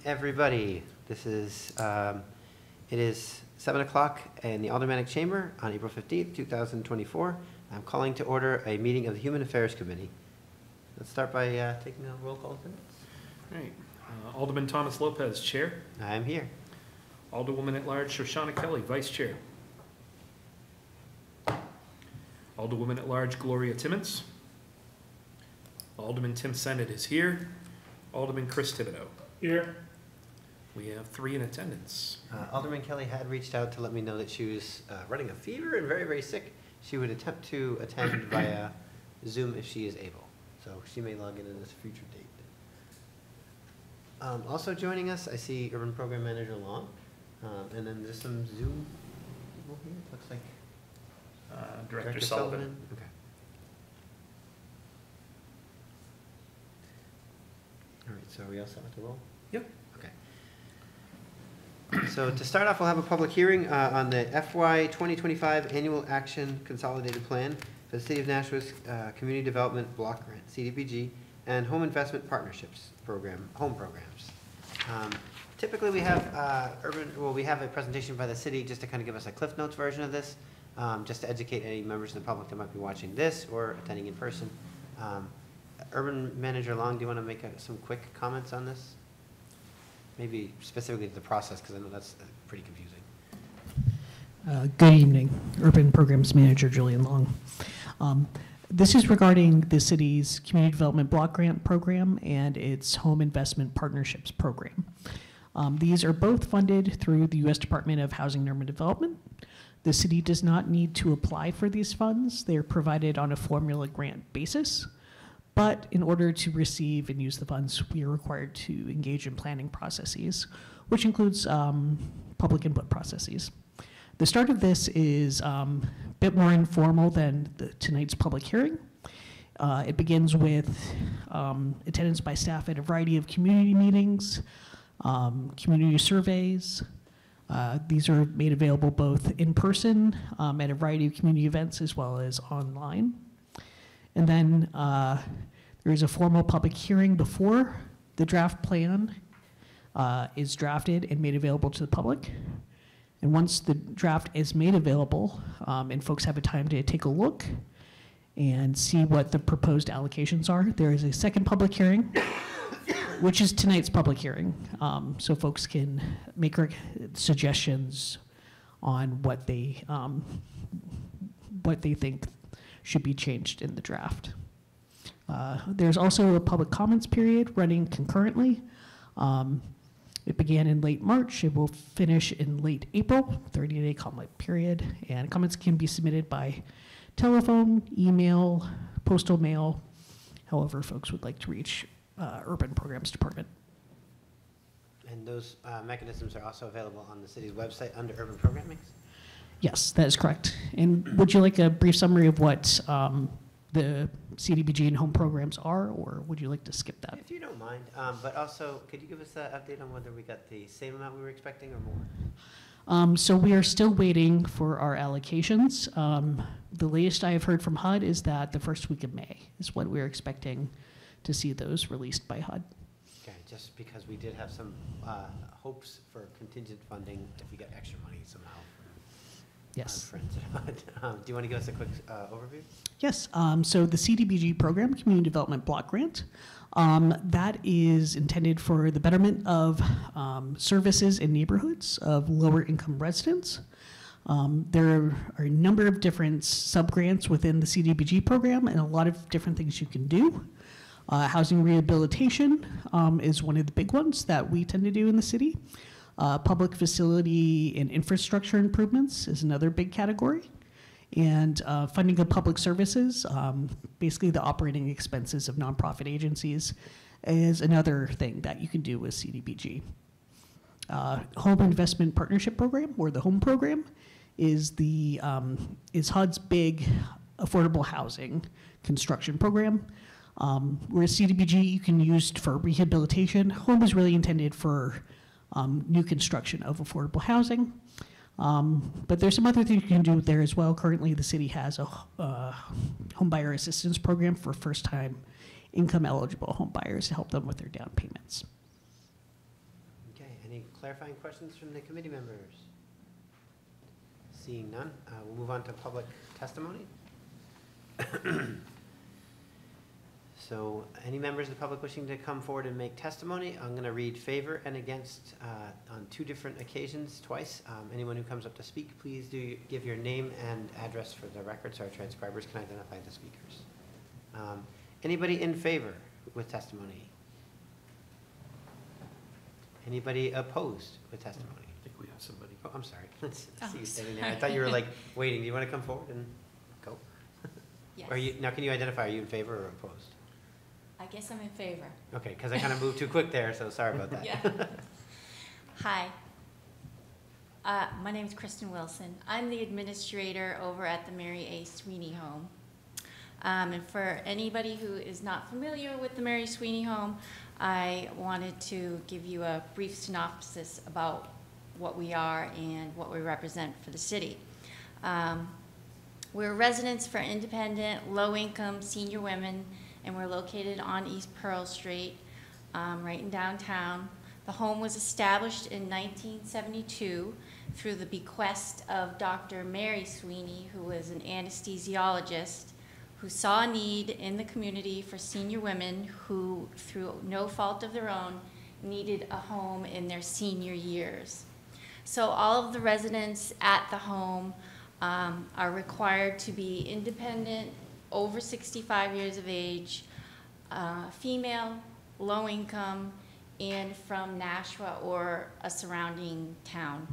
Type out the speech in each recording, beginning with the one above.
Everybody, this is it is 7 o'clock in the Aldermanic Chamber on April 15th, 2024. I'm calling to order a meeting of the Human Affairs Committee. Let's start by taking a roll call attendance. All right. Alderman Thomas Lopez, Chair. I'm here. Alderwoman at Large Shoshana Kelly, Vice Chair. Alderwoman at Large Gloria Timmons. Alderman Tim Sennett is here. Alderman Chris Thibodeau. Here. We have 3 in attendance. Alderman Kelly had reached out to let me know that she was running a fever and very, very sick. She would attempt to attend via Zoom if she is able. So she may log in at a future date. Also joining us, I see Urban Program Manager Long. And then there's some Zoom people here. It looks like Director Sullivan. Okay. All right, so are we all set with the roll? Yep. Okay. So to start off, we'll have a public hearing on the FY 2025 Annual Action Consolidated Plan for the City of Nashua's Community Development Block Grant, CDBG, and Home Investment Partnerships Program, home programs. Typically we have we have a presentation by the city just to kind of give us a Cliff Notes version of this, just to educate any members of the public that might be watching this or attending in person. Urban Manager Long, do you want to make some quick comments on this? Maybe specifically to the process, because I know that's pretty confusing. Good evening, Urban Programs Manager Julian Long. This is regarding the city's Community Development Block Grant Program and its Home Investment Partnerships Program. These are both funded through the U.S. Department of Housing and Urban Development. The city does not need to apply for these funds. They are provided on a formula grant basis. But in order to receive and use the funds, we are required to engage in planning processes, which includes public input processes. The start of this is a bit more informal than tonight's public hearing. It begins with attendance by staff at a variety of community meetings, community surveys. These are made available both in person at a variety of community events as well as online. And then there is a formal public hearing before the draft plan is drafted and made available to the public. And once the draft is made available and folks have a time to take a look and see what the proposed allocations are, there is a second public hearing, which is tonight's public hearing. So folks can make suggestions on what they think should be changed in the draft. There's also a public comments period running concurrently. It began in late March. It will finish in late April, 30-day comment period. And comments can be submitted by telephone, email, postal mail, however folks would like to reach Urban Programs Department. And those mechanisms are also available on the city's website under Urban Programming? Yes, that is correct. And would you like a brief summary of what the CDBG and home programs are, or would you like to skip that? If you don't mind, but also, could you give us an update on whether we got the same amount we were expecting or more? So we are still waiting for our allocations. The latest I have heard from HUD is that the first week of May is when we're expecting to see those released by HUD. Okay, just because we did have some hopes for contingent funding if we get extra money somehow. Yes. Friends at HUD. Do you want to give us a quick overview? Yes. So the CDBG program, Community Development Block Grant, that is intended for the betterment of services in neighborhoods of lower income residents. There are a number of different sub-grants within the CDBG program and a lot of different things you can do. Housing rehabilitation is one of the big ones that we tend to do in the city. Public facility and infrastructure improvements is another big category. And funding of public services, basically the operating expenses of nonprofit agencies, is another thing that you can do with CDBG. Home Investment Partnership Program, or the HOME program, is HUD's big affordable housing construction program. Whereas CDBG you can use for rehabilitation, HOME is really intended for new construction of affordable housing. But there's some other things you can do there as well. Currently, the city has a home buyer assistance program for first-time income eligible home buyers to help them with their down payments. clarifying questions from the committee members? Seeing none, we'll move on to public testimony. So any members of the public wishing to come forward and make testimony, I'm going to read favor and against on 2 different occasions, twice. Anyone who comes up to speak, please do give your name and address for the record so our transcribers can identify the speakers. Anybody in favor with testimony? Anybody opposed with testimony? I think we have somebody. Oh, I'm sorry. Let's Oh, see you standing there. I thought you were like waiting. Do you want to come forward and go? Yes. Are you, now, can you identify, are you in favor or opposed? I guess I'm in favor. Okay, because I kind of moved too quick there, so sorry about that. Yeah. Hi. My name is Kristen Wilson. I'm the administrator over at the Mary A. Sweeney Home. And for anybody who is not familiar with the Mary Sweeney Home, I wanted to give you a brief synopsis about what we are and what we represent for the city. We're residents for independent, low-income senior women, and we're located on East Pearl Street, right in downtown. The home was established in 1972 through the bequest of Dr. Mary Sweeney, who was an anesthesiologist who saw a need in the community for senior women who, through no fault of their own, needed a home in their senior years. So all of the residents at the home are required to be independent, over 65 years of age, female, low income, and from Nashua or a surrounding town.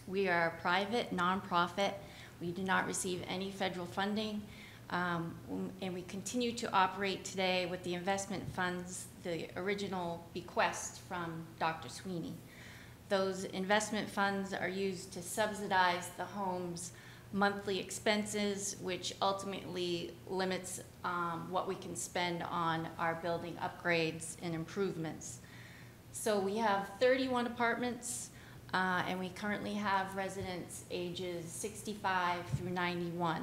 We are a private nonprofit. We do not receive any federal funding, and we continue to operate today with the investment funds, the original bequest from Dr. Sweeney. Those investment funds are used to subsidize the home's monthly expenses, which ultimately limits what we can spend on our building upgrades and improvements. So we have 31 apartments, and we currently have residents ages 65 through 91.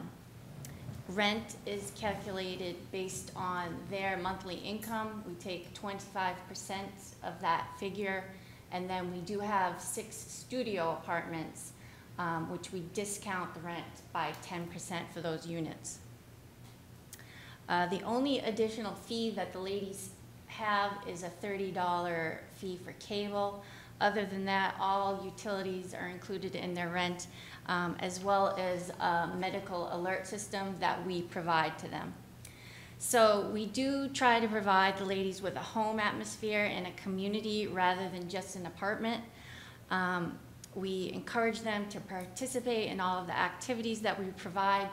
Rent is calculated based on their monthly income. We take 25% of that figure, and then we do have 6 studio apartments, which we discount the rent by 10% for those units. The only additional fee that the ladies have is a $30 fee for cable. Other than that, all utilities are included in their rent, as well as a medical alert system that we provide to them. So we do try to provide the ladies with a home atmosphere and a community rather than just an apartment. We encourage them to participate in all of the activities that we provide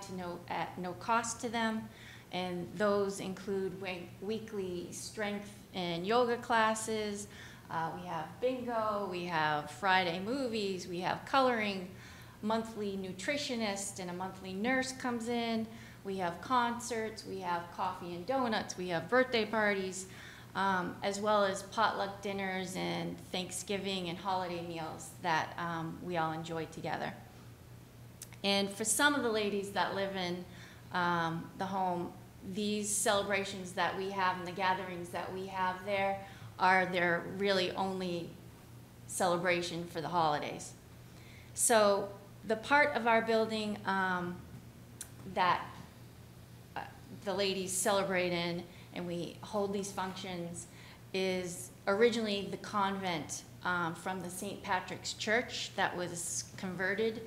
at no cost to them. And those include weekly strength and yoga classes. We have bingo, we have Friday movies, we have coloring, monthly nutritionist and a monthly nurse comes in. We have concerts, we have coffee and donuts, we have birthday parties, as well as potluck dinners and Thanksgiving and holiday meals that we all enjoy together. And for some of the ladies that live in the home, these celebrations that we have and the gatherings that we have there are their really only celebration for the holidays. So the part of our building that the ladies celebrate in and we hold these functions is originally the convent from the St. Patrick's Church that was converted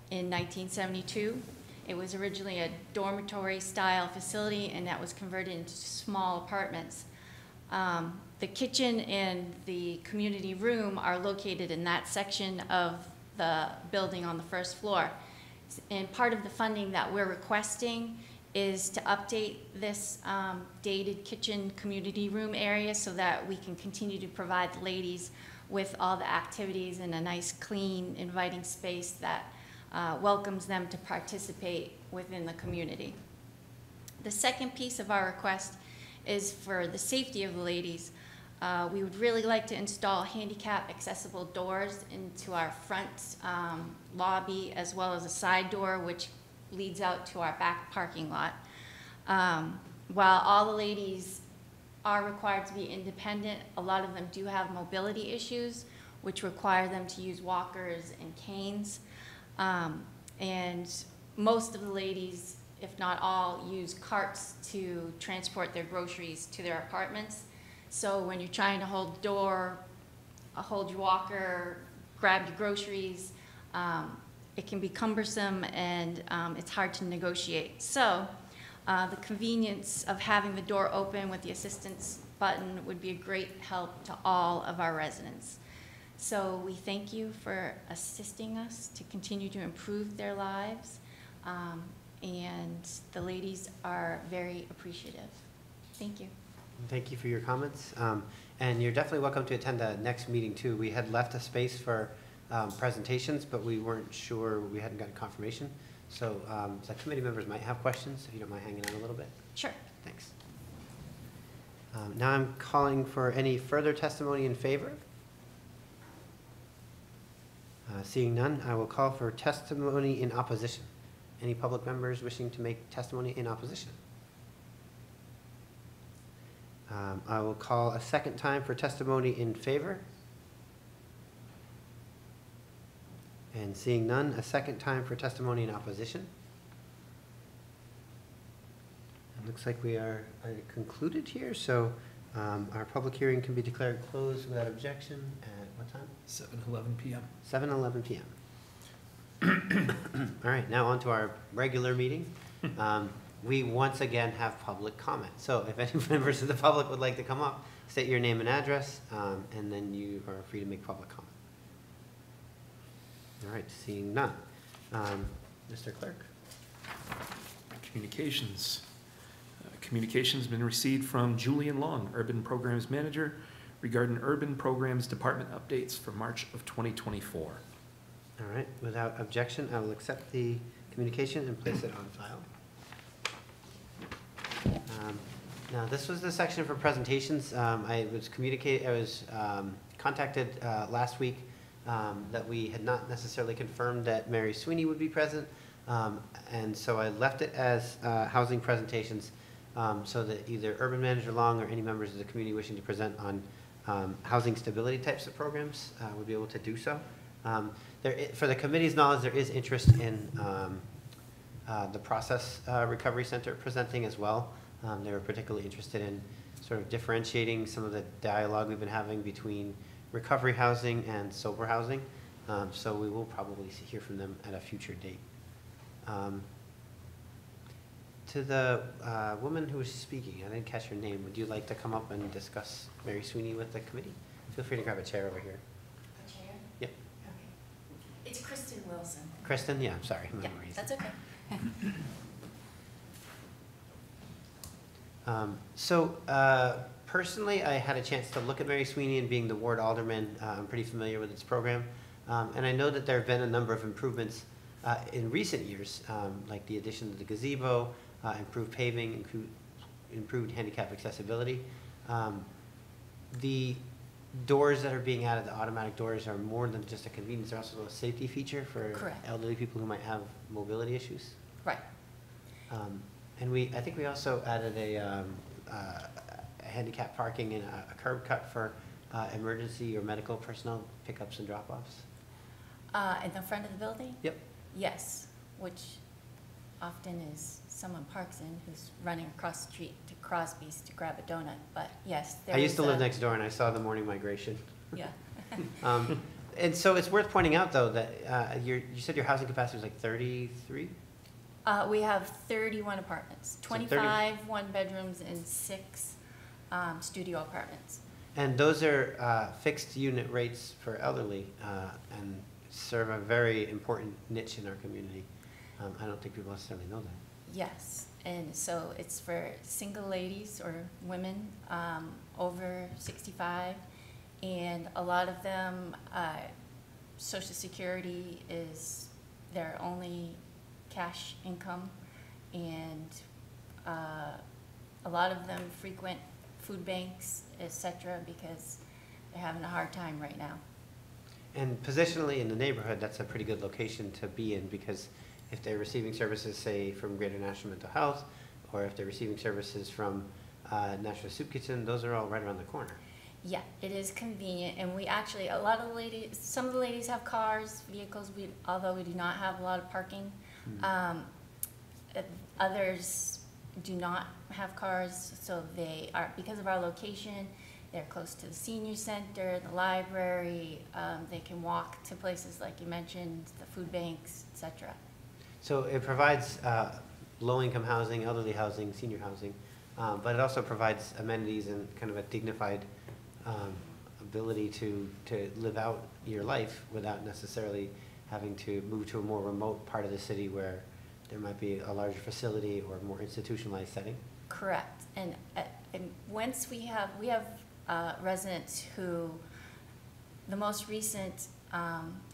in 1972. It was originally a dormitory style facility and that was converted into small apartments. The kitchen and the community room are located in that section of the building on the first floor. And part of the funding that we're requesting is to update this dated kitchen community room area so that we can continue to provide the ladies with all the activities in a nice, clean, inviting space that welcomes them to participate within the community. The second piece of our request is for the safety of the ladies. We would really like to install handicap accessible doors into our front lobby as well as a side door which leads out to our back parking lot. While all the ladies are required to be independent, a lot of them do have mobility issues. which require them to use walkers and canes. And most of the ladies, if not all, use carts to transport their groceries to their apartments. So when you're trying to hold the door, hold your walker, grab your groceries, it can be cumbersome and it's hard to negotiate. So the convenience of having the door open with the assistance button would be a great help to all of our residents. So we thank you for assisting us to continue to improve their lives. And the ladies are very appreciative. Thank you. Thank you for your comments. And you're definitely welcome to attend the next meeting too. We had left a space for presentations, but we weren't sure, we hadn't gotten confirmation. So the committee members might have questions, if you don't mind hanging on a little bit. Sure. Thanks. Now I'm calling for any further testimony in favor. Seeing none, I will call for testimony in opposition. Any public members wishing to make testimony in opposition? I will call a second time for testimony in favor. And seeing none, a second time for testimony in opposition. It looks like we are concluded here, so our public hearing can be declared closed without objection at what time? 7:11 p.m. 7:11 p.m. All right, now on to our regular meeting. We once again have public comment. So if any members of the public would like to come up, state your name and address, and then you are free to make public comment. All right, seeing none. Mr. Clerk. Communications. Communications been received from Julian Long, Urban Programs Manager, regarding Urban Programs Department updates for March of 2024. All right, without objection, I will accept the communication and place it on file. Now, this was the section for presentations. I was contacted last week that we had not necessarily confirmed that Mary Sweeney would be present, and so I left it as housing presentations so that either Urban Manager Long or any members of the community wishing to present on housing stability types of programs would be able to do so. For the committee's knowledge, there is interest in the Process Recovery Center presenting as well. They were particularly interested in sort of differentiating some of the dialogue we've been having between recovery housing and sober housing. So we will probably hear from them at a future date. To the woman who was speaking, I didn't catch her name. Would you like to come up and discuss Mary Sweeney with the committee? Feel free to grab a chair over here. A chair? Yep. Okay. It's Kristen Wilson. Kristen, yeah, I'm sorry. Yeah, that's okay. Personally, I had a chance to look at Mary Sweeney, and being the ward alderman, I'm pretty familiar with its program. And I know that there have been a number of improvements in recent years, like the addition of the gazebo, improved paving, improved handicap accessibility. The doors that are being added, the automatic doors, are more than just a convenience. They're also a safety feature for Correct. elderly people who might have mobility issues. Right. And I think we also added a handicap parking and a curb cut for emergency or medical personnel pickups and drop-offs. In the front of the building? Yep. Yes, which often is someone parks in who's running across the street to Crosby's to grab a donut, but yes. I used to live next door, and I saw the morning migration. Yeah. And so it's worth pointing out, though, that you said your housing capacity was like 33? We have 31 apartments, 25 one-bedrooms and 6 studio apartments. And those are fixed unit rates for elderly and serve a very important niche in our community. I don't think people necessarily know that. Yes, and so it's for single ladies or women over 65, and a lot of them, Social Security is their only cash income, and a lot of them frequent food banks, etc., because they're having a hard time right now. And positionally in the neighborhood, that's a pretty good location to be in, because if they're receiving services, say, from Greater National Mental Health, or if they're receiving services from National Soup Kitchen, those are all right around the corner. Yeah, it is convenient, and we actually, a lot of the ladies, some of the ladies have cars, vehicles, although we do not have a lot of parking. Others do not have cars, so they are, because of our location, they're close to the senior center, the library, they can walk to places like you mentioned, the food banks, et cetera. So it provides low-income housing, elderly housing, senior housing, but it also provides amenities and kind of a dignified ability to live out your life without necessarily having to move to a more remote part of the city where there might be a larger facility or a more institutionalized setting. Correct. And once we have residents who, the most recent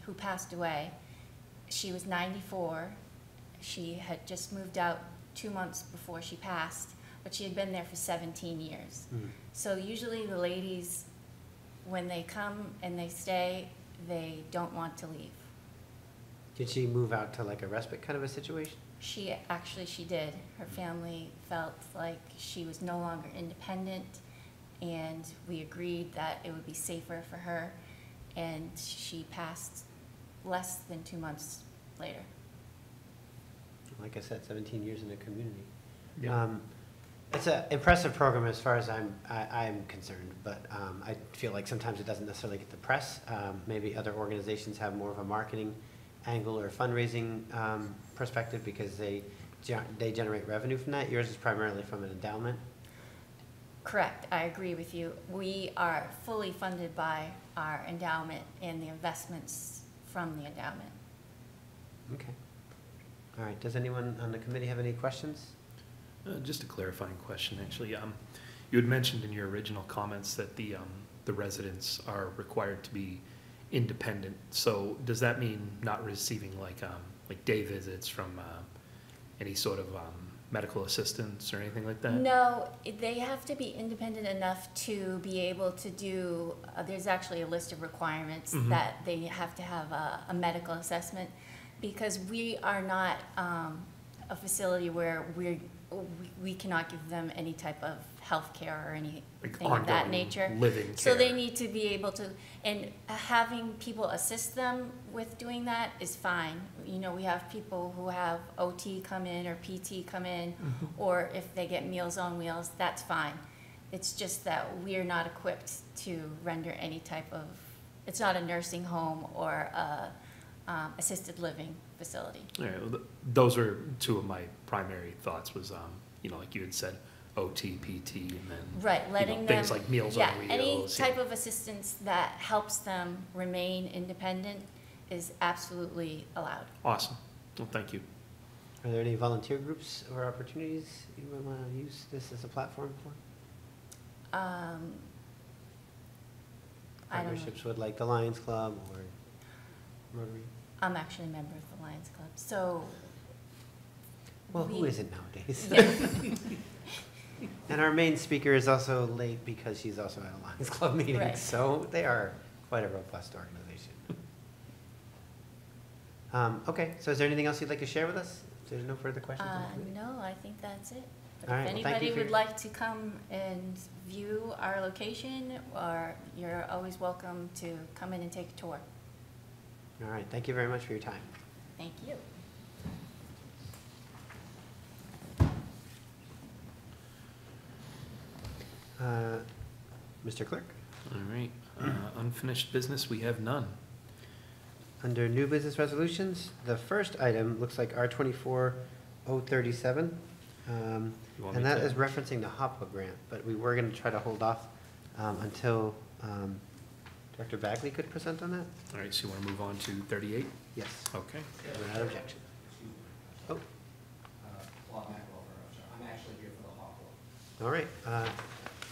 who passed away, she was 94. She had just moved out 2 months before she passed, but she had been there for 17 years. So usually the ladies, when they come and they stay, they don't want to leave. Did she move out to like a respite kind of a situation? She did. Her family felt like she was no longer independent, and we agreed that it would be safer for her, and she passed less than 2 months later. Like I said, 17 years in the community. Yeah. It's an impressive program as far as I'm concerned, but I feel like sometimes it doesn't necessarily get the press. Maybe other organizations have more of a marketing angle or fundraising perspective because they generate revenue from that. Yours is primarily from an endowment. Correct. I agree with you. We are fully funded by our endowment and the investments from the endowment. Okay. All right. Does anyone on the committee have any questions? Just a clarifying question, actually. You had mentioned in your original comments that the residents are required to be independent. So does that mean not receiving like day visits from any sort of medical assistance or anything like that? No, they have to be independent enough to be able to do, there's actually a list of requirements that they have to have a medical assessment, because we are not a facility where we cannot give them any type of health care or anything of that nature. Living care. So they need to be able to, and having people assist them with doing that is fine. You know, we have people who have OT come in or PT come in, or if they get Meals on Wheels, that's fine. It's just that we are not equipped to render any type of, it's not a nursing home or a assisted living facility. Yeah, well, those are two of my primary thoughts was, like you had said, OT, PT, and then right, letting them, things like Meals on Wheels. Any type of assistance that helps them remain independent is absolutely allowed. Awesome. Well, thank you. Are there any volunteer groups or opportunities you would want to use this as a platform for? I don't know. Partnerships with like the Lions Club or Rotary? I'm actually a member of the Lions Club, so. Well, who isn't nowadays? Yeah. And our main speaker is also late because she's also at a Lions Club meeting, Right. so they are quite a robust organization. Okay, so is there anything else you'd like to share with us? If there's no further questions on the committee? No, I think that's it. But All right, if well, thank you anybody for would your- like to come and view our location, or you're always welcome to come in and take a tour. All right, thank you very much for your time. Thank you. Mr. Clerk? All right. Unfinished business, we have none. Under new business resolutions, the first item looks like R24-037. You want me And that to- is referencing the HOPWA grant, but we were going to try to hold off until Director Bagley could present on that? All right, so you want to move on to 38? Yes, Okay. without objection. Oh, Bob Mack, I'm actually here for the Hawk. all right. Do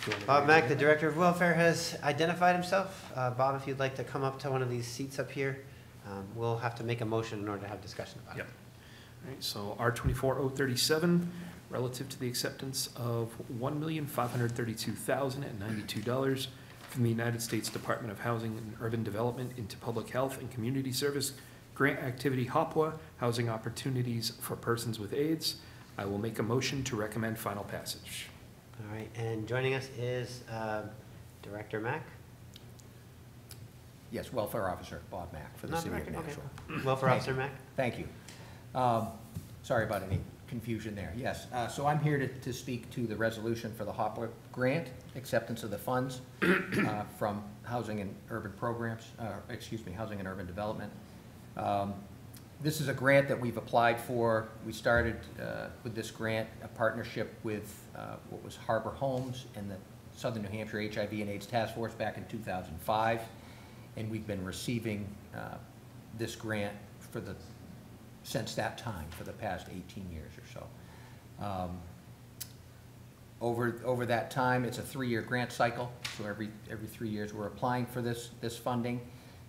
you want to Bob read Mack, it? the Director of Welfare, has identified himself. Bob, if you'd like to come up to one of these seats up here, we'll have to make a motion in order to have discussion about it. Yep. All right, so R24-037, relative to the acceptance of $1,532,092 from the United States Department of Housing and Urban Development into Public Health and Community Service Grant Activity HOPWA, Housing Opportunities for Persons with AIDS. I will make a motion to recommend final passage. All right, and joining us is Director Mack. Yes, Welfare Officer Bob Mack for the Not City of Mack, okay. Nashua. Welfare Thank Officer you. Mack? Thank you. Sorry about any confusion there. Yes, so I'm here to speak to the resolution for the Hopper Grant, acceptance of the funds from Housing and Urban Programs, Housing and Urban Development. This is a grant that we've applied for. We started with this grant, a partnership with what was Harbor Homes and the Southern New Hampshire HIV and AIDS Task Force back in 2005. And we've been receiving this grant since that time, for the past 18 years or so. Over that time, it's a 3-year grant cycle, so every 3 years we're applying for this funding.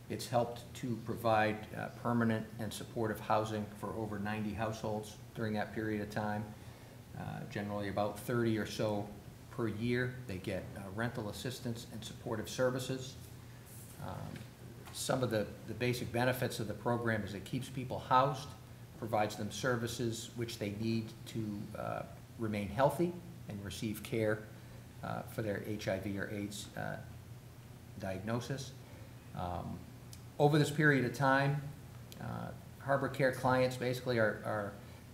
It's helped to provide permanent and supportive housing for over 90 households during that period of time. Generally about 30 or so per year. They get rental assistance and supportive services. Some of the basic benefits of the program is it keeps people housed, provides them services which they need to remain healthy and receive care for their HIV or AIDS diagnosis. Over this period of time, Harbor Care clients basically are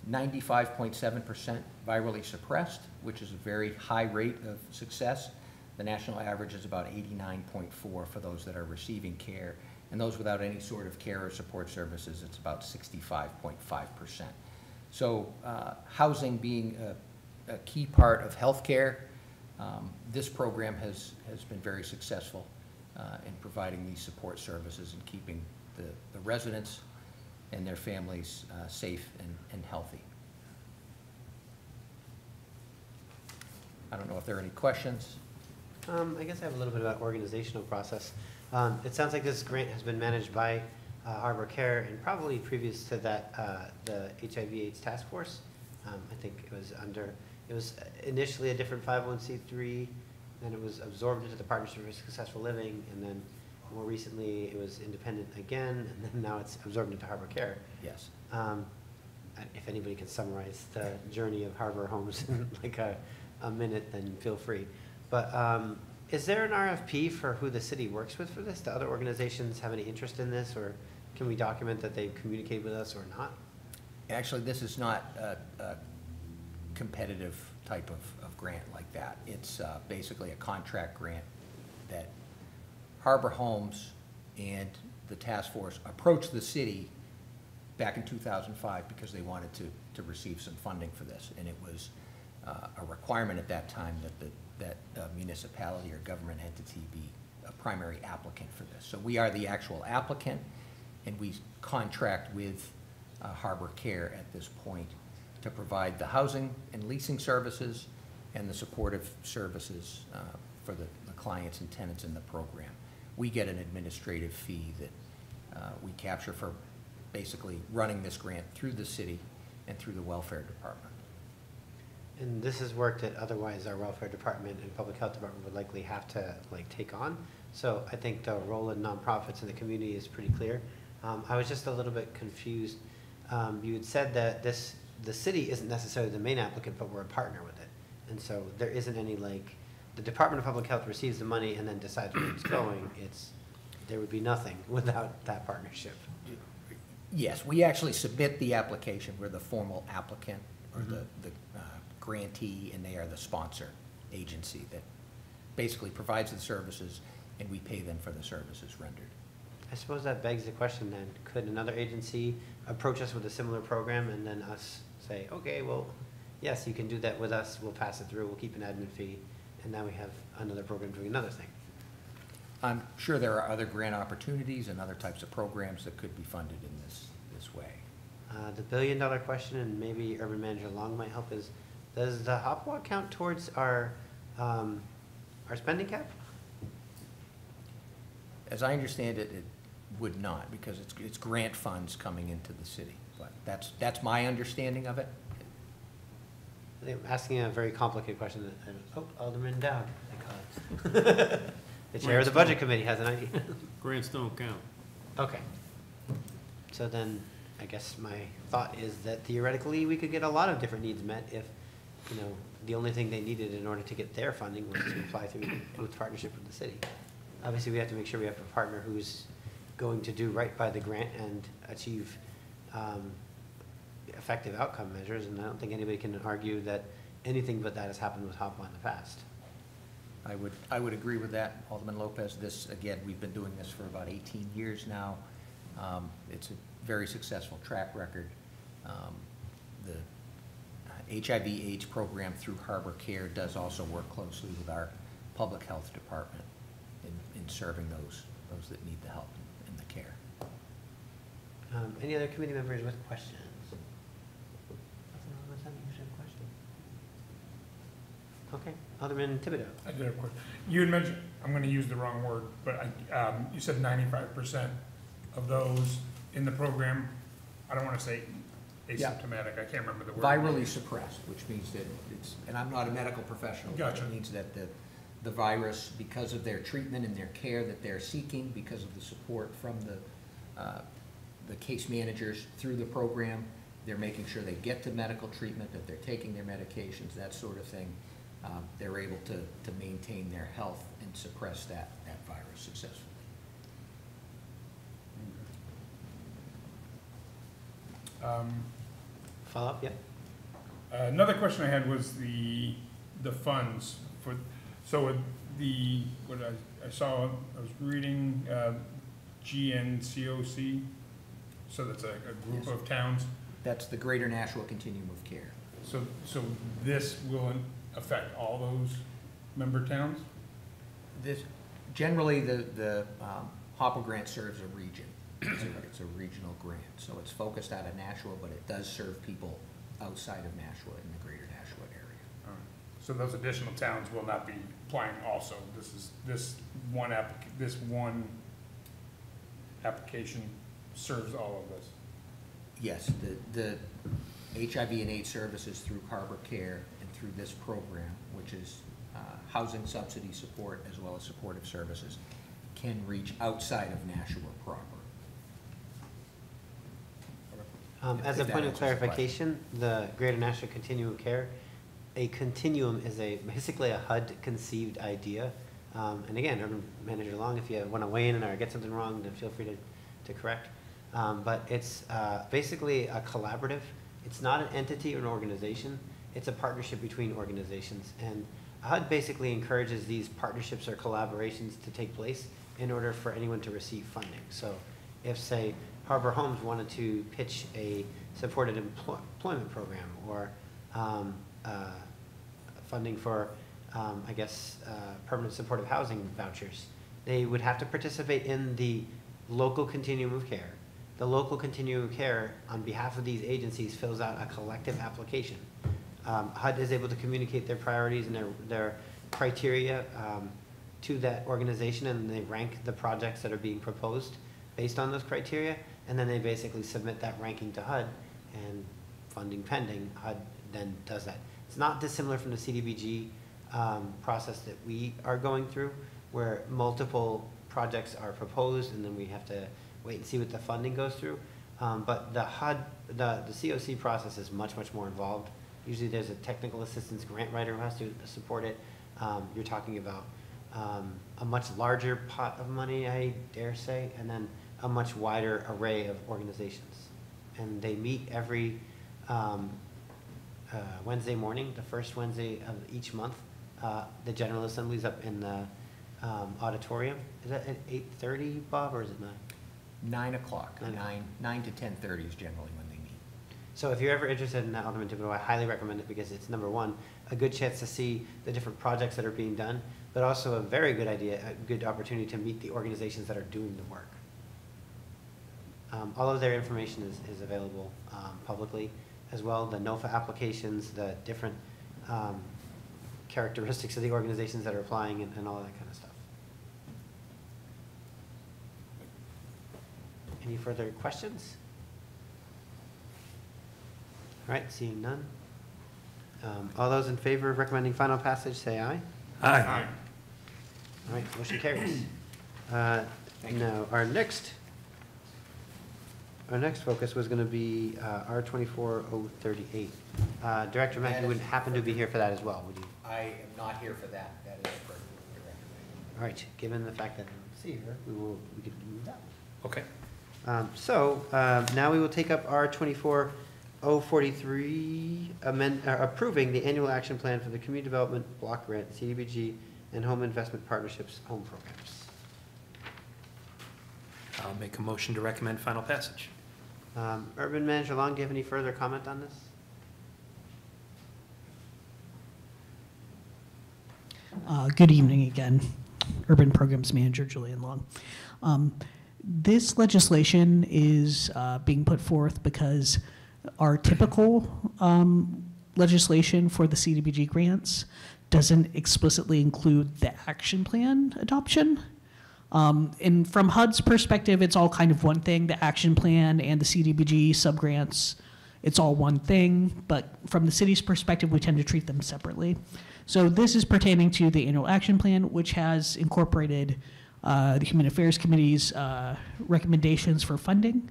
95.7% virally suppressed, which is a very high rate of success. The national average is about 89.4 for those that are receiving care, and those without any sort of care or support services, it's about 65.5%. So housing being a key part of healthcare, this program has been very successful in providing these support services and keeping the residents and their families safe and healthy. I don't know if there are any questions. I guess I have a little bit about organizational process. It sounds like this grant has been managed by Harbor Care, and probably previous to that, the HIV/AIDS Task Force. I think it was initially a different 501c3, then it was absorbed into the Partnership for Successful Living, and then more recently it was independent again, and then now it's absorbed into Harbor Care. Yes. If anybody can summarize the journey of Harbor Homes in like a minute, then feel free. But is there an RFP for who the city works with for this? Do other organizations have any interest in this, or can we document that they communicate with us or not? Actually, this is not a competitive type of grant like that. It's basically a contract grant that Harbor Homes and the task force approached the city back in 2005 because they wanted to receive some funding for this, and it was a requirement at that time that a municipality or government entity be a primary applicant for this. So we are the actual applicant, and we contract with Harbor Care at this point to provide the housing and leasing services and the supportive services for the clients and tenants in the program. We get an administrative fee that we capture for basically running this grant through the city and through the welfare department. And this is work that otherwise our welfare department and public health department would likely have to like take on. So I think the role of nonprofits in the community is pretty clear. I was just a little bit confused. You had said that the city isn't necessarily the main applicant, but we're a partner with it. And so there isn't any like, the Department of Public Health receives the money and then decides where it's going. There would be nothing without that partnership. Yes, we actually submit the application. We're the formal applicant or the grantee, and they are the sponsor agency that basically provides the services, and we pay them for the services rendered. I suppose that begs the question then, could another agency approach us with a similar program and then us say, okay, well, yes, you can do that with us, we'll pass it through, we'll keep an admin fee, and now we have another program doing another thing? I'm sure there are other grant opportunities and other types of programs that could be funded in this way. The billion-dollar question, and maybe Urban Manager Long might help, is does the HOPWA count towards our spending cap? As I understand it, it would not, because it's grant funds coming into the city. But that's my understanding of it. I'm asking a very complicated question. Alderman Dowd, I call it. The chair of the Budget Committee has an idea. Grants don't count. Okay. So then, I guess my thought is that theoretically, we could get a lot of different needs met if, the only thing they needed in order to get their funding was to apply through with partnership with the city. Obviously, we have to make sure we have a partner who's going to do right by the grant and achieve effective outcome measures, and I don't think anybody can argue that anything but that has happened with HOPWA in the past. I would agree with that, Alderman Lopez. This, again, we've been doing this for about 18 years now. It's a very successful track record. The HIV/AIDS program through Harbor Care does also work closely with our public health department in serving those that need the help and the care. Any other committee members with questions? Okay, Alderman Thibodeau. I did have a question. You had mentioned, I'm gonna use the wrong word, but you said 95% of those in the program, I don't wanna say asymptomatic, I can't remember the word. Virally suppressed, which means that it's, and I'm not a medical professional, but Gotcha. it means that the virus, because of their treatment and their care that they're seeking, because of the support from the case managers through the program, they're making sure they get to medical treatment, that they're taking their medications, that sort of thing. They're able to maintain their health and suppress that virus successfully. Follow up, yeah? Another question I had was the funds for, so what I saw, I was reading GNCOC, so that's a group Yes. of towns. That's the Greater Nashua Continuum of Care. So this will affect all those member towns? This, generally, the HOPWA grant serves a region. It's a regional grant, so it's focused out of Nashua, but it does serve people outside of Nashua in the Greater Nashua area. So those additional towns will not be applying also? This one application serves all of this? Yes, the HIV and AIDS services through Harbor Care and through this program, which is housing subsidy support as well as supportive services, can reach outside of Nashua proper. As a point of clarification, the Greater National Continuum of Care, a continuum is basically a HUD-conceived idea. And again, Urban Manager Long, if you want to weigh in or get something wrong, then feel free to correct. But it's basically a collaborative. It's not an entity or an organization. It's a partnership between organizations. And HUD basically encourages these partnerships or collaborations to take place in order for anyone to receive funding. So if, say, Harbor Homes wanted to pitch a supported employment program or funding for, permanent supportive housing vouchers, they would have to participate in the local continuum of care. The local continuum of care, on behalf of these agencies, fills out a collective application. HUD is able to communicate their priorities and their criteria to that organization, and they rank the projects that are being proposed based on those criteria, and then they basically submit that ranking to HUD, and funding pending, HUD then does that. It's not dissimilar from the CDBG process that we are going through, where multiple projects are proposed, and then we have to wait and see what the funding goes through. But the HUD, the COC process is much, much more involved. Usually there's a technical assistance grant writer who has to support it. You're talking about a much larger pot of money, I dare say, and then a much wider array of organizations. And they meet every Wednesday morning, the first Wednesday of each month. The General Assembly's up in the auditorium. Is that at 8:30, Bob, or is it 9? 9 o'clock, 9 to 10:30 is generally when they meet. So if you're ever interested in that, Alderman Thibodeau, I highly recommend it because it's, number one, a good chance to see the different projects that are being done, but also a very good idea, a good opportunity to meet the organizations that are doing the work. All of their information is available publicly as well, the NOFA applications, the different characteristics of the organizations that are applying, and all that kind of stuff. Any further questions? All right, seeing none. All those in favor of recommending final passage, say aye. Aye. All right, motion carries. Now, our next focus was going to be R24038. Director Mack, you wouldn't happen to be here for that as well, would you? I am not here for that. That is correct. All right, given the fact that I don't see her, we could move that one. Okay. Now we will take up R 24-043, approving the annual action plan for the Community Development Block Grant, CDBG, and Home Investment Partnerships home programs. I'll make a motion to recommend final passage. Urban Manager Long, do you have any further comment on this? Good evening again. Urban Programs Manager Julian Long. This legislation is being put forth because our typical legislation for the CDBG grants doesn't explicitly include the action plan adoption. And from HUD's perspective, it's all kind of one thing. The action plan and the CDBG subgrants, it's all one thing. But from the city's perspective, we tend to treat them separately. So this is pertaining to the annual action plan, which has incorporated the Human Affairs Committee's recommendations for funding,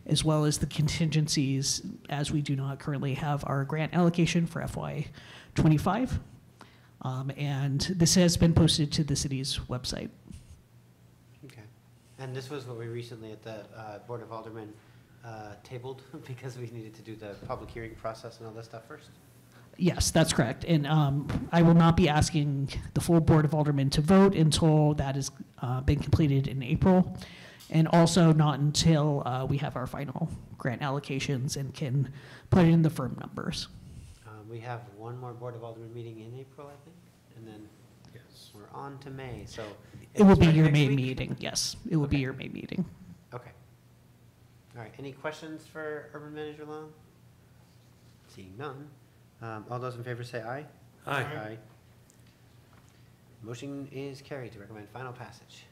as well as the contingencies, as we do not currently have our grant allocation for FY25. And this has been posted to the city's website. Okay. And this was what we recently at the Board of Aldermen tabled because we needed to do the public hearing process and all this stuff first? Yes, that's correct. And I will not be asking the full Board of Aldermen to vote until that has been completed in April, and also not until we have our final grant allocations and can put in the firm numbers. We have one more Board of Aldermen meeting in April, I think, and then Yes. we're on to May, so. It will be Starting your next May week? meeting, yes. It will be Okay. your May meeting. Okay. All right, any questions for Urban Manager Long? Seeing none. All those in favor say aye. Aye. Motion is carried to recommend final passage.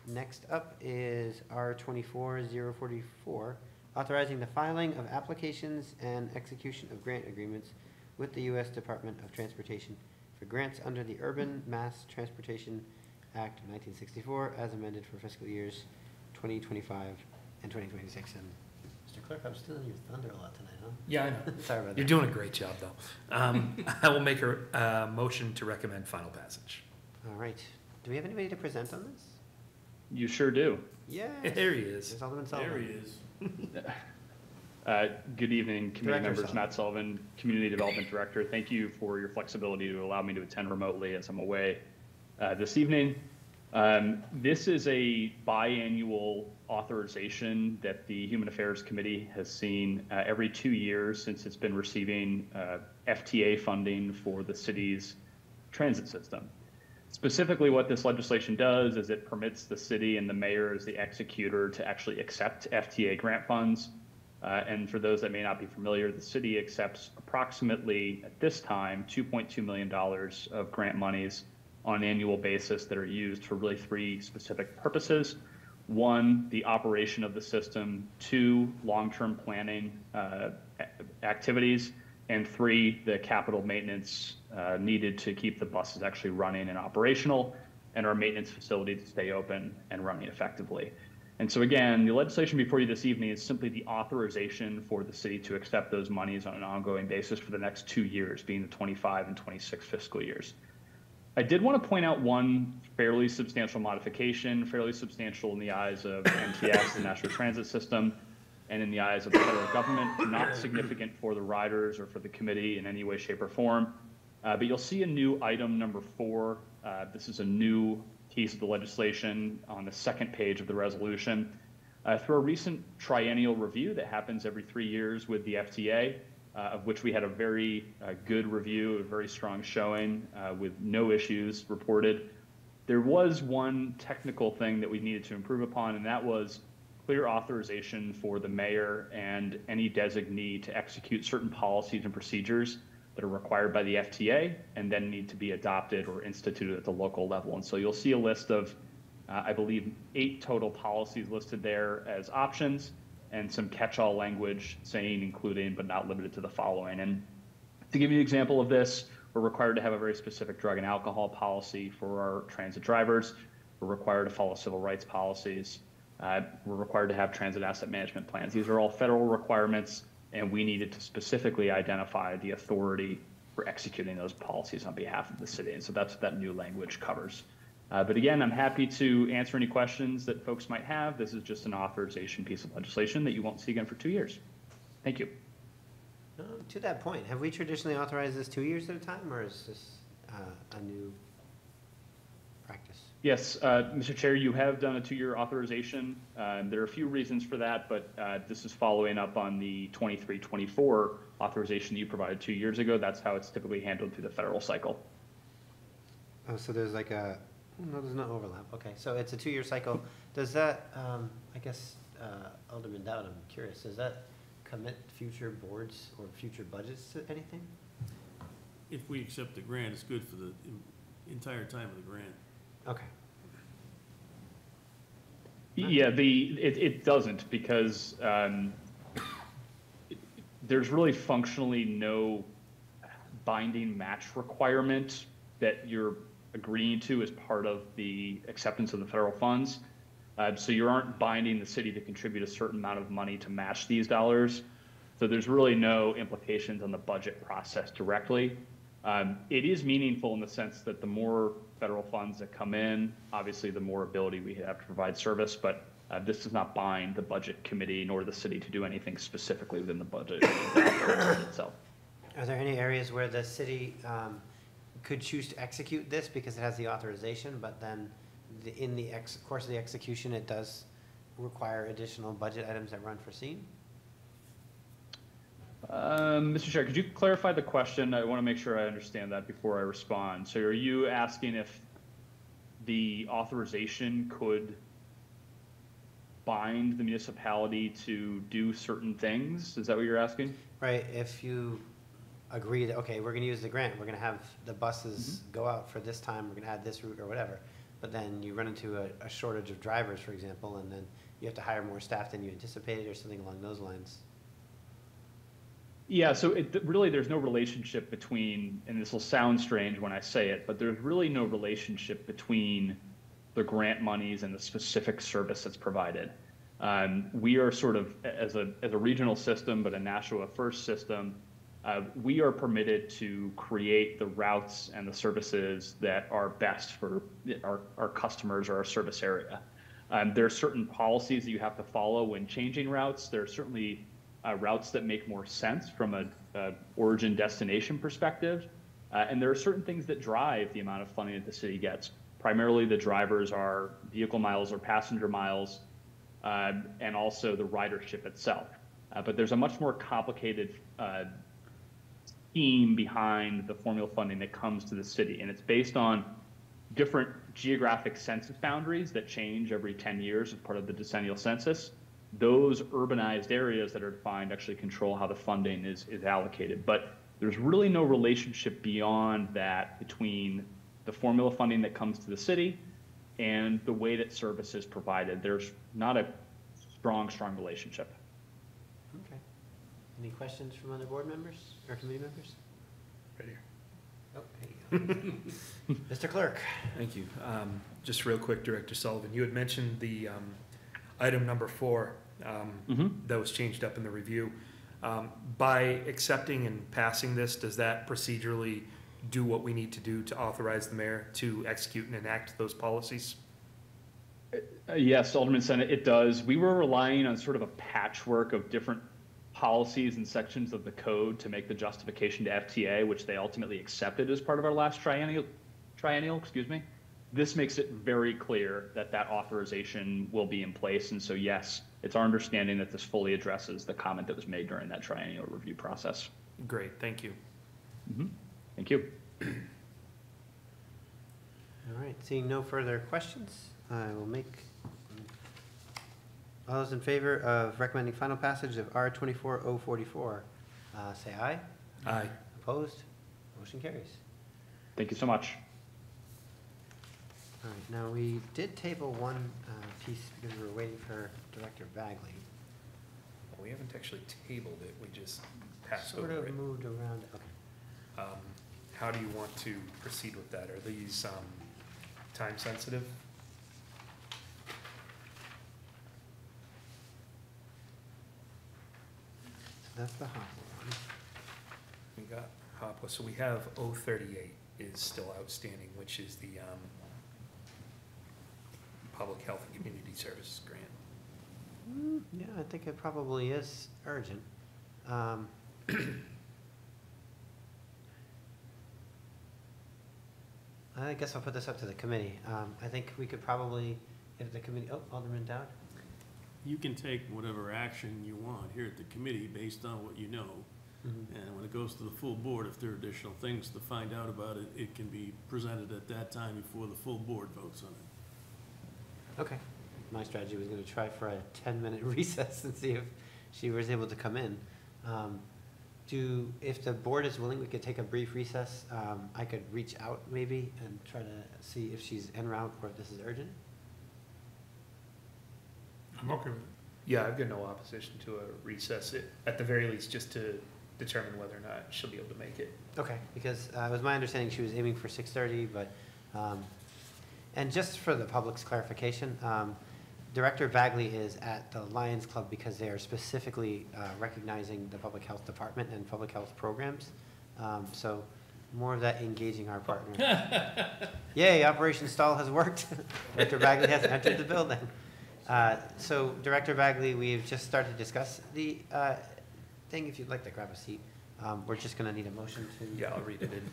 Next up is R 24-044, authorizing the filing of applications and execution of grant agreements with the U.S. Department of Transportation for grants under the Urban Mass Transportation Act of 1964 as amended for fiscal years 2025 and 2026. And Mr. Clerk, I'm stealing your thunder a lot tonight, huh? Yeah, I know. Sorry about that. You're doing a great job, though. I will make a motion to recommend final passage. All right. Do we have anybody to present on this? You sure do. Yeah. There he is. There's Alderman Sullivan. is. Good evening, committee Director members. Sullivan. Matt Sullivan, Community Development Director. Thank you for your flexibility to allow me to attend remotely as I'm away this evening. This is a biannual authorization that the Human Affairs Committee has seen every 2 years since it's been receiving FTA funding for the city's transit system. Specifically, what this legislation does is it permits the city and the mayor as the executor to actually accept FTA grant funds. And for those that may not be familiar, the city accepts approximately, at this time, $2.2 million of grant monies on an annual basis that are used for really 3 specific purposes. 1, the operation of the system. 2, long-term planning activities. And 3, the capital maintenance needed to keep the buses actually running and operational and our maintenance facility to stay open and running effectively. And so again, the legislation before you this evening is simply the authorization for the city to accept those monies on an ongoing basis for the next 2 years, being the 25 and 26 fiscal years. I did want to point out one fairly substantial modification, fairly substantial in the eyes of NTS, the National Transit System, and in the eyes of the federal government, not significant for the riders or for the committee in any way, shape, or form. But you'll see a new item number 4. This is a new piece of the legislation on the second page of the resolution. Through a recent triennial review that happens every 3 years with the FTA, of which we had a very good review, a very strong showing with no issues reported. There was one technical thing that we needed to improve upon, and that was clear authorization for the mayor and any designee to execute certain policies and procedures that are required by the FTA and then need to be adopted or instituted at the local level. And so you'll see a list of, I believe, 8 total policies listed there as options, and some catch-all language saying including but not limited to the following. And to give you an example of this, we're required to have a very specific drug and alcohol policy for our transit drivers. We're required to follow civil rights policies. We're required to have transit asset management plans. These are all federal requirements, and we needed to specifically identify the authority for executing those policies on behalf of the city. And so that's what that new language covers. But again, I'm happy to answer any questions that folks might have. This is just an authorization piece of legislation that you won't see again for 2 years. Thank you. To that point, have we traditionally authorized this 2 years at a time, or is this a new practice? Yes, Mr. Chair, you have done a 2-year authorization. There are a few reasons for that, but this is following up on the 23-24 authorization that you provided 2 years ago. That's how it's typically handled through the federal cycle. Oh, so there's like a, no, there's no overlap. Okay, so it's a 2-year cycle. Does that, I guess, Alderman Dowd, I'm curious, does that commit future boards or future budgets to anything? If we accept the grant, it's good for the entire time of the grant. Okay. Yeah, it doesn't, because there's really functionally no binding match requirement that you're agreeing to as part of the acceptance of the federal funds. So you aren't binding the city to contribute a certain amount of money to match these dollars. So there's really no implications on the budget process directly. It is meaningful in the sense that the more federal funds that come in, obviously the more ability we have to provide service, but this does not bind the budget committee nor the city to do anything specifically within the budget itself. Are there any areas where the city could choose to execute this because it has the authorization, but then in the course of the execution, it does require additional budget items that were unforeseen? Mr. Chair, could you clarify the question? I want to make sure I understand that before I respond. So are you asking if the authorization could bind the municipality to do certain things? Is that what you're asking? Right, if you agree that, okay, we're gonna use the grant, we're gonna have the buses go out for this time, we're gonna add this route or whatever, but then you run into a shortage of drivers, for example, and then you have to hire more staff than you anticipated or something along those lines. Yeah, so really there's no relationship between, and this will sound strange when I say it, but there's really no relationship between the grant monies and the specific service that's provided. We are sort of, as a regional system, but a Nashua First system, we are permitted to create the routes and the services that are best for our customers or our service area. There are certain policies that you have to follow when changing routes. There are certainly routes that make more sense from a origin destination perspective. And there are certain things that drive the amount of funding that the city gets. Primarily the drivers are vehicle miles or passenger miles, and also the ridership itself. But there's a much more complicated scheme behind the formula funding that comes to the city. And it's based on different geographic census boundaries that change every 10 years as part of the decennial census. Those urbanized areas that are defined actually control how the funding is allocated. But there's really no relationship beyond that between the formula funding that comes to the city and the way that service is provided. There's not a strong relationship. Okay. Any questions from other board members or committee members? Right here. Oh, there you go. Mr. Clerk. Thank you. Just real quick, Director Sullivan, you had mentioned the item number 4 that was changed up in the review. By accepting and passing this, does that procedurally do what we need to do to authorize the mayor to execute and enact those policies? Yes, Alderman Senate, it does. We were relying on sort of a patchwork of different policies and sections of the code to make the justification to FTA, which they ultimately accepted as part of our last triennial, excuse me. This makes it very clear that that authorization will be in place. And so, yes, it's our understanding that this fully addresses the comment that was made during that triennial review process. Great, thank you. Thank you. All right, seeing no further questions, I will make, all those in favor of recommending final passage of R 24-044, say aye. Aye. Opposed? Motion carries. Thank you so much. All right, now we did table one piece because we were waiting for Director Bagley. Well, we haven't actually tabled it, we just passed Sort over of it. moved around, okay. How do you want to proceed with that? Are these time sensitive? So that's the hot one. We got HOPWA, so we have 038 is still outstanding, which is the Public Health and Community Services Grant. Yeah, I think it probably is urgent. I guess I'll put this up to the committee. I think we could probably, if the committee, oh, Alderman Dowd? You can take whatever action you want here at the committee based on what you know. And when it goes to the full board, if there are additional things to find out about it, it can be presented at that time before the full board votes on it. Okay. My strategy was gonna try for a 10-minute recess and see if she was able to come in. If the board is willing, we could take a brief recess. I could reach out maybe and try to see if she's en route or if this is urgent. I'm okay with it. Yeah, I've got no opposition to a recess, at the very least, just to determine whether or not she'll be able to make it. Okay, because it was my understanding she was aiming for 6:30, but, and just for the public's clarification, Director Bagley is at the Lions Club because they are specifically recognizing the public health department and public health programs. So more of that engaging our partner. Yay, Operation Stall has worked. Director Bagley has entered the building. So Director Bagley, we've just started to discuss the thing. If you'd like to grab a seat, we're just going to need a motion to. Yeah, I'll read it in.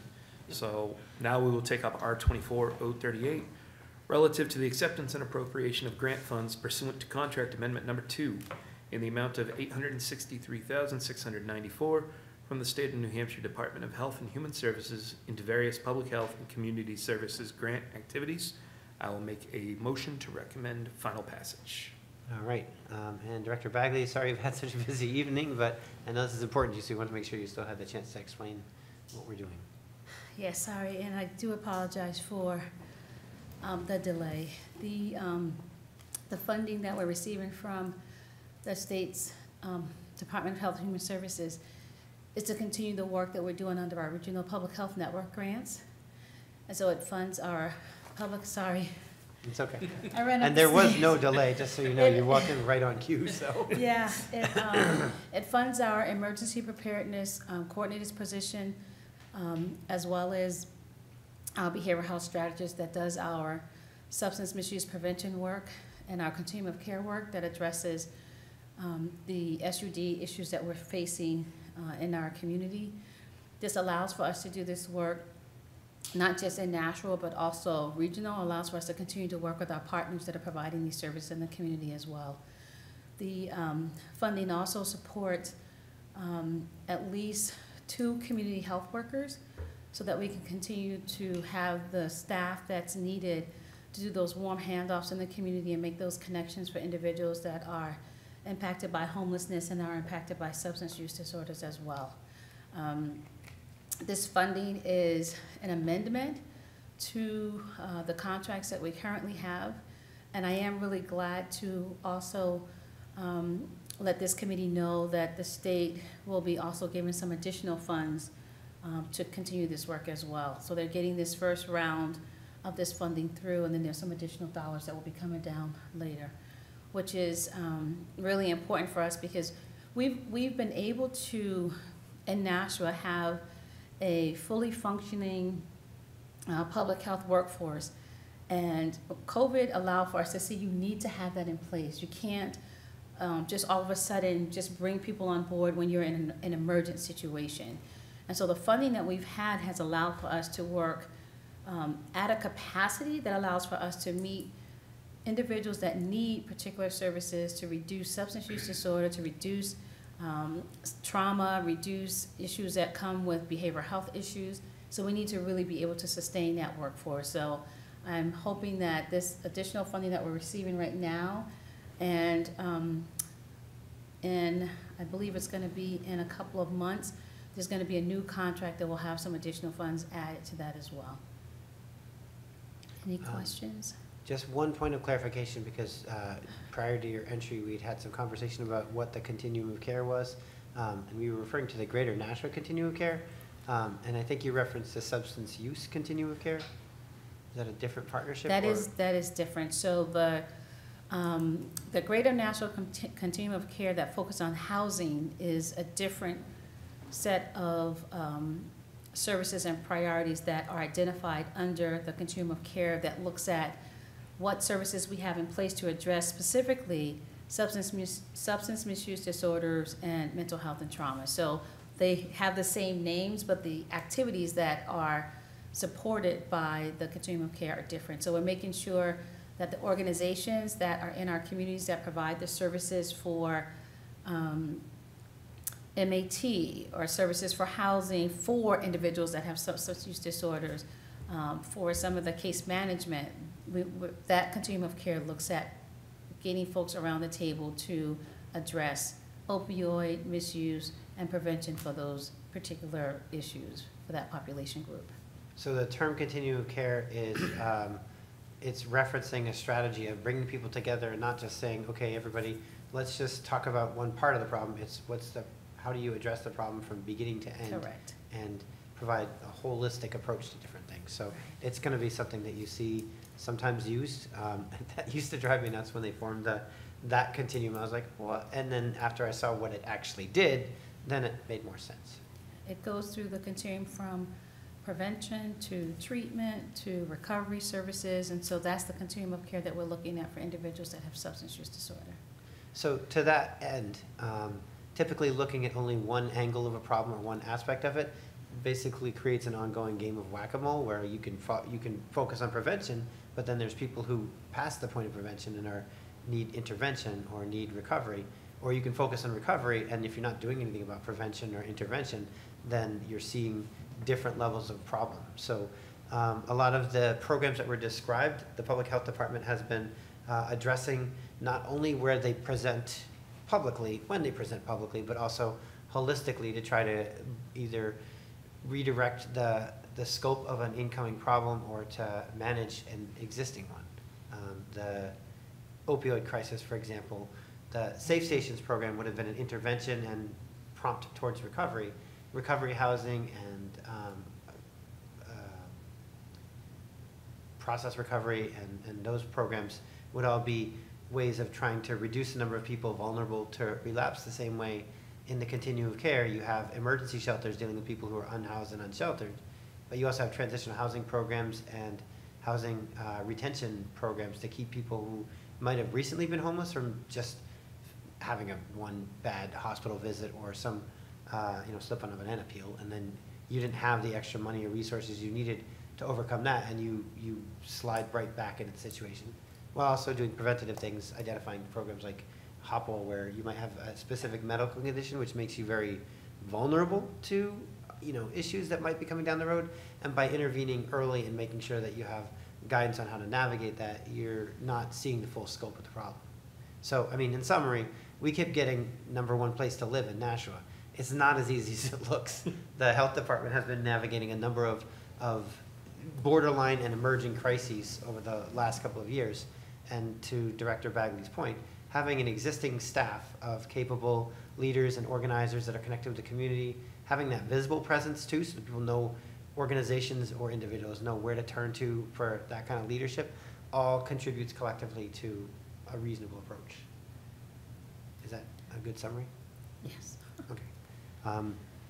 So now we will take up R24-038, relative to the acceptance and appropriation of grant funds pursuant to contract amendment number 2 in the amount of $863,694 from the State of New Hampshire Department of Health and Human Services into various public health and community services grant activities. I will make a motion to recommend final passage. All right, and Director Bagley, sorry you've had such a busy evening, but I know this is important to you, so we want to make sure you still have the chance to explain what we're doing. Yes, sorry, and I do apologize for the delay. The funding that we're receiving from the state's Department of Health and Human Services is to continue the work that we're doing under our Regional Public Health Network grants. And so it funds our public, sorry. It's okay. I ran up And there the was stairs. no delay, just so you know, you're walking right on cue, so. Yeah, it funds our emergency preparedness coordinator's position, as well as our behavioral health strategist that does our substance misuse prevention work and our continuum of care work that addresses the SUD issues that we're facing in our community. This allows for us to do this work not just in Nashua, but also regional, allows for us to continue to work with our partners that are providing these services in the community as well. The funding also supports at least 2 community health workers so that we can continue to have the staff that's needed to do those warm handoffs in the community and make those connections for individuals that are impacted by homelessness and are impacted by substance use disorders as well. This funding is an amendment to the contracts that we currently have, and I am really glad to also let this committee know that the state will be also giving some additional funds to continue this work as well. So they're getting this first round of this funding through, and then there's some additional dollars that will be coming down later, which is really important for us because we've been able to, in Nashua, have a fully functioning public health workforce. And COVID allowed for us to see you need to have that in place. You can't just all of a sudden just bring people on board when you're in an emergent situation. And so the funding that we've had has allowed for us to work at a capacity that allows for us to meet individuals that need particular services to reduce substance use disorder, to reduce trauma, reduce issues that come with behavioral health issues. So we need to really be able to sustain that workforce. So I'm hoping that this additional funding that we're receiving right now, and I believe it's going to be in a couple of months, there's going to be a new contract that will have some additional funds added to that as well. Any questions? Just one point of clarification, because prior to your entry, we'd had some conversation about what the continuum of care was, and we were referring to the greater Nashua continuum of care, and I think you referenced the substance use continuum of care. Is that a different partnership? That is different. So the greater Nashua continuum of care that focus on housing is a different set of services and priorities that are identified under the continuum of care that looks at what services we have in place to address specifically substance misuse disorders and mental health and trauma. So they have the same names, but the activities that are supported by the continuum of care are different. So we're making sure that the organizations that are in our communities that provide the services for MAT or services for housing for individuals that have substance use disorders, for some of the case management, that continuum of care looks at getting folks around the table to address opioid misuse and prevention for those particular issues for that population group. So the term continuum of care is, it's referencing a strategy of bringing people together and not just saying, okay, everybody, let's just talk about one part of the problem. It's how do you address the problem from beginning to end? Correct. And provide a holistic approach to different things. So it's going to be something that you see sometimes used. That used to drive me nuts when they formed that continuum. I was like, what? And then after I saw what it actually did, then it made more sense. It goes through the continuum from prevention to treatment to recovery services, and so that's the continuum of care that we're looking at for individuals that have substance use disorder. So to that end, typically looking at only one angle of a problem or one aspect of it basically creates an ongoing game of whack-a-mole where you can focus on prevention, but then there's people who pass the point of prevention and need intervention or need recovery, or you can focus on recovery, and if you're not doing anything about prevention or intervention, then you're seeing different levels of problem. So a lot of the programs that were described, the Public Health Department has been addressing not only where they present publicly, when they present publicly, but also holistically to try to either redirect the scope of an incoming problem or to manage an existing one. The opioid crisis, for example, the Safe Stations program would have been an intervention and prompt towards recovery housing, and process recovery, and those programs would all be ways of trying to reduce the number of people vulnerable to relapse. The same way in the continuum of care, you have emergency shelters dealing with people who are unhoused and unsheltered, but you also have transitional housing programs and housing retention programs to keep people who might have recently been homeless from just having one bad hospital visit or some slip on a banana peel, and then you didn't have the extra money or resources you needed to overcome that, and you slide right back into the situation, while also doing preventative things, identifying programs like HOPWell, where you might have a specific medical condition which makes you very vulnerable to issues that might be coming down the road, and by intervening early and making sure that you have guidance on how to navigate that, you're not seeing the full scope of the problem. So, I mean, in summary, we keep getting #1 place to live in Nashua. It's not as easy as it looks. The health department has been navigating a number of borderline and emerging crises over the last couple of years. And to Director Bagley's point, having an existing staff of capable leaders and organizers that are connected with the community, having that visible presence too, so that people know, organizations or individuals know where to turn to for that kind of leadership, all contributes collectively to a reasonable approach. Is that a good summary? Yes. Okay.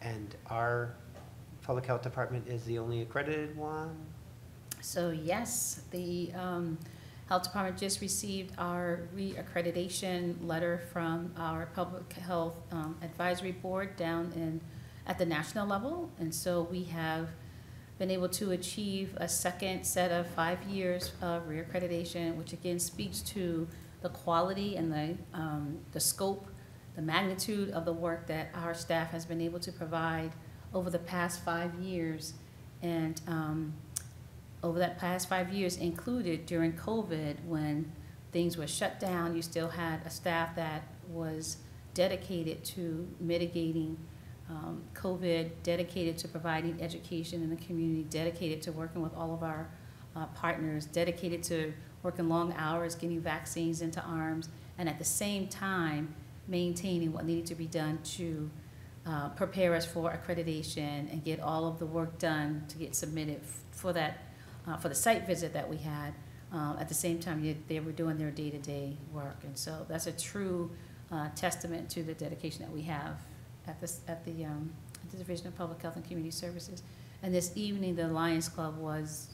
And our public health department is the only accredited one? So yes, the health department just received our re-accreditation letter from our public health advisory board down at the national level, and so we have been able to achieve a second set of 5 years of re-accreditation, which again speaks to the quality and the scope, the magnitude of the work that our staff has been able to provide over the past 5 years. And over that past 5 years included during COVID, when things were shut down, you still had a staff that was dedicated to mitigating COVID, dedicated to providing education in the community, dedicated to working with all of our partners, dedicated to working long hours, getting vaccines into arms, and at the same time maintaining what needed to be done to prepare us for accreditation and get all of the work done to get submitted for that, for the site visit that we had. At the same time, they were doing their day-to-day work, and so that's a true testament to the dedication that we have at the Division of Public Health and Community Services. And this evening, the Lions Club was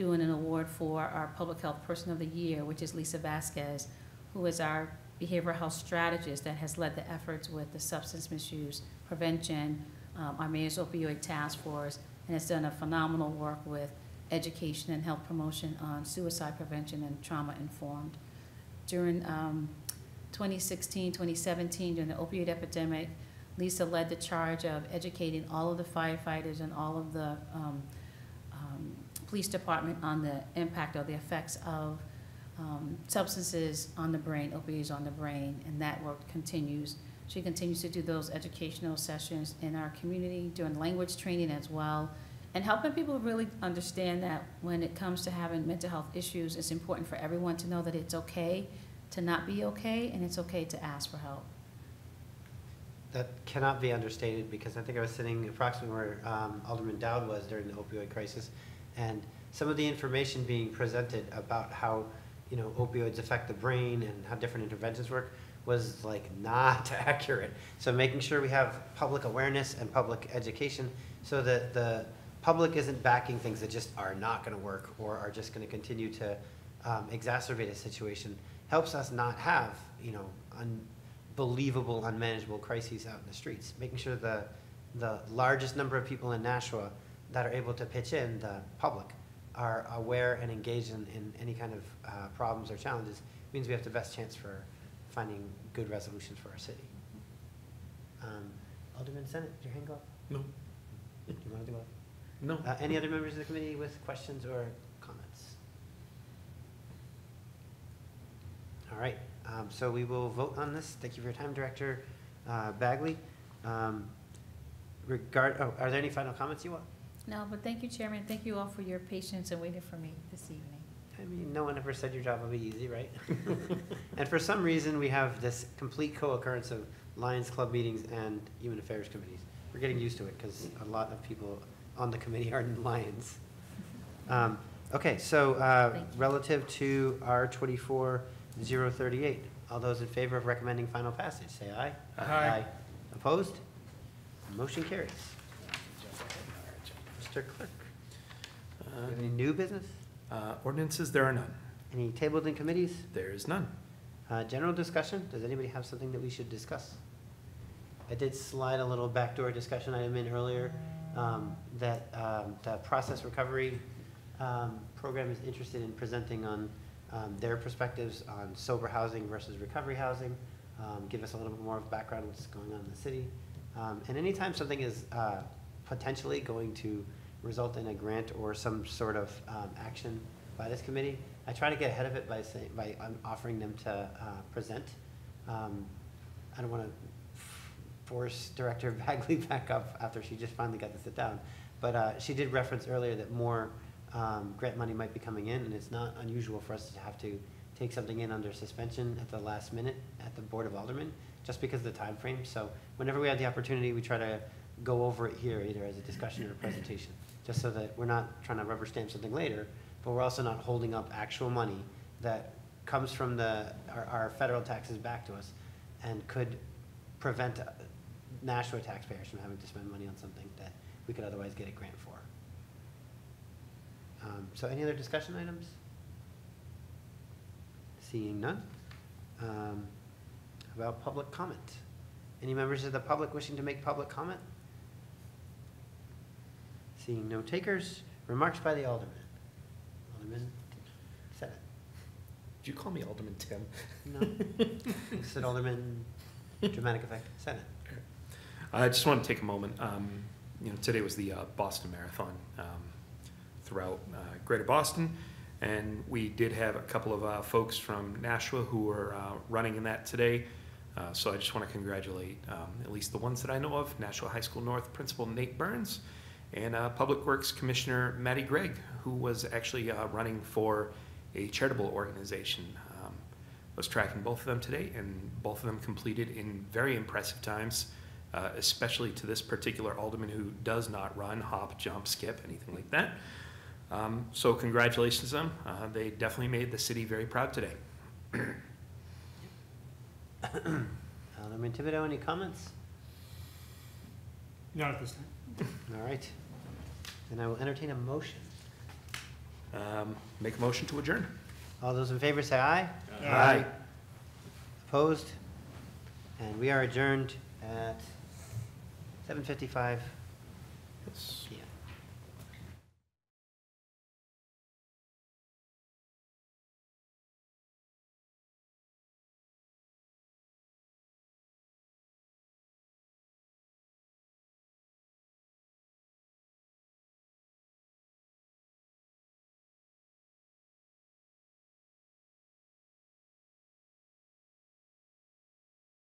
doing an award for our Public Health Person of the Year, which is Lisa Vasquez, who is our behavioral health strategist that has led the efforts with the substance misuse prevention, our Mayor's Opioid Task Force, and has done a phenomenal work with education and health promotion on suicide prevention and trauma-informed. During 2016, 2017, during the opioid epidemic, Lisa led the charge of educating all of the firefighters and all of the police department on the impact or the effects of substances on the brain, opioids on the brain, and that work continues. She continues to do those educational sessions in our community, doing language training as well, and helping people really understand that when it comes to having mental health issues, it's important for everyone to know that it's okay to not be okay, and it's okay to ask for help. That cannot be understated, because I think I was sitting approximately where Alderman Dowd was during the opioid crisis, and some of the information being presented about how, you know, opioids affect the brain and how different interventions work was like not accurate. So making sure we have public awareness and public education so that the public isn't backing things that just are not going to work or are just going to continue to exacerbate a situation helps us not have, you know, unbelievable, unmanageable crises out in the streets. Making sure the largest number of people in Nashua that are able to pitch in, the public, are aware and engaged in any kind of problems or challenges, means we have the best chance for finding good resolutions for our city. Alderman Senate, did your hand go up? No. Do you want to go up? No. Any other members of the committee with questions or comments? All right, so we will vote on this. Thank you for your time, Director Bagley. Are there any final comments you want? No, but thank you, Chairman. Thank you all for your patience and waiting for me this evening. I mean, no one ever said your job will be easy, right? And for some reason, we have this complete co-occurrence of Lions Club meetings and Human Affairs committees. We're getting used to it because a lot of people on the committee are Lions. Okay, so relative to R24-038, all those in favor of recommending final passage, say aye. Aye. Opposed? Motion carries. Mr. Clerk, do you have any new business? Ordinances, there are none. Any tabled in committees? There is none. General discussion, does anybody have something that we should discuss? I did slide a little backdoor discussion item in earlier, that the process recovery program is interested in presenting on their perspectives on sober housing versus recovery housing, give us a little bit more of background on what's going on in the city. And anytime something is potentially going to result in a grant or some sort of action by this committee, I try to get ahead of it by saying, by offering them to present. I don't want to force Director Bagley back up after she just finally got to sit down, but she did reference earlier that more grant money might be coming in, and it's not unusual for us to have to take something in under suspension at the last minute at the Board of Aldermen, just because of the time frame. So whenever we have the opportunity, we try to go over it here, either as a discussion or a presentation, just so that we're not trying to rubber stamp something later, but we're also not holding up actual money that comes from our federal taxes back to us and could prevent Nashua taxpayers from having to spend money on something that we could otherwise get a grant for. So any other discussion items? Seeing none. How about public comment? Any members of the public wishing to make public comment? Seeing no takers. Remarks by the alderman. Alderman Senate. Did you call me Alderman Tim? No. I said Alderman dramatic effect Senate. I just want to take a moment. Today was the Boston Marathon throughout Greater Boston, and we did have a couple of folks from Nashua who were running in that today. So I just want to congratulate at least the ones that I know of: Nashua High School North Principal Nate Burns and Public Works Commissioner Maddie Gregg, who was actually running for a charitable organization. I was tracking both of them today, and both of them completed in very impressive times. Especially to this particular alderman who does not run, hop, jump, skip, anything like that. So congratulations to them. They definitely made the city very proud today. Alderman Thibodeau, any comments? Not at this time. All right. Then I will entertain a motion. Make a motion to adjourn. All those in favor say aye. Aye. Opposed? And we are adjourned at 7:55 Yes. PM.